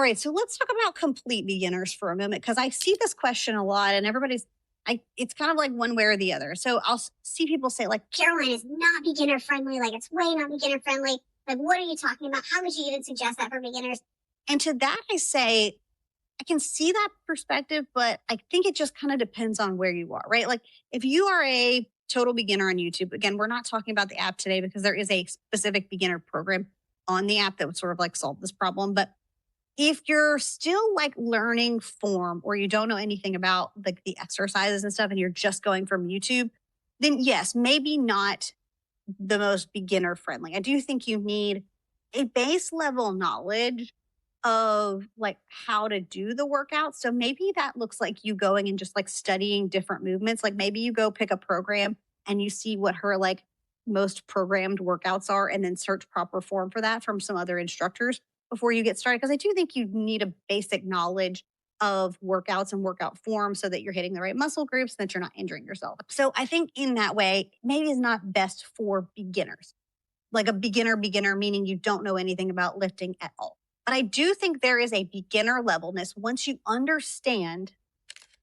All right, so let's talk about complete beginners for a moment because I see this question a lot, and it's kind of like one way or the other. So see people say like, Caroline is not beginner friendly. Like, it's way not beginner friendly. Like, what are you talking about? How would you even suggest that for beginners? and to that I say I can see that perspective, but I think it just kind of depends on where you are, right? Like if you are a total beginner on YouTube, again, we're not talking about the app today because there is a specific beginner program on the app that would sort of like solve this problem. But if you're still like learning form or you don't know anything about like the exercises and stuff and you're just going from YouTube, then yes, maybe not the most beginner friendly. I do think you need a base level knowledge of like how to do the workout. So maybe that looks like you going and just like studying different movements. Like maybe you go pick a program and you see what her like most programmed workouts are and then search proper form for that from some other instructors before you get started. Because I do think you need a basic knowledge of workouts and workout form so that you're hitting the right muscle groups and that you're not injuring yourself. So I think in that way, maybe is not best for beginners, like a beginner, meaning you don't know anything about lifting at all. But I do think there is a beginner levelness. Once you understand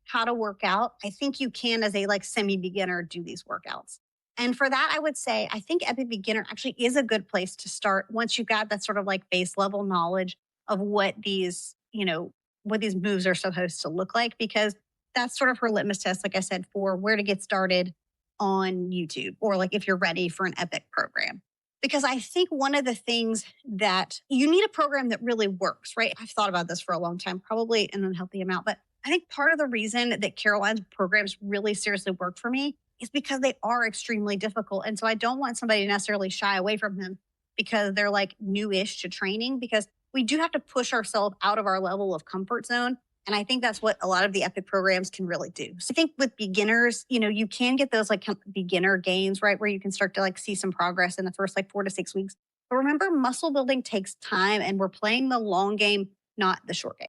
how to work out, I think you can, as a like semi beginner, do these workouts. And for that, I would say I think Epic Beginner actually is a good place to start once you've got that sort of like base level knowledge of what what these moves are supposed to look like, because that's sort of her litmus test, like I said, for where to get started on YouTube or like if you're ready for an Epic program. Because I think one of the things that you need a program that really works, right? I've thought about this for a long time, probably an unhealthy amount, but I think part of the reason that Caroline's programs really seriously work for me is because they are extremely difficult. And so I don't want somebody to necessarily shy away from them because they're like newish to training, because we do have to push ourselves out of our level of comfort zone. And I think that's what a lot of the Epic programs can really do. So I think with beginners, you can get those like beginner gains, right? Where you can start to like see some progress in the first like 4 to 6 weeks. But remember, muscle building takes time and we're playing the long game, not the short game.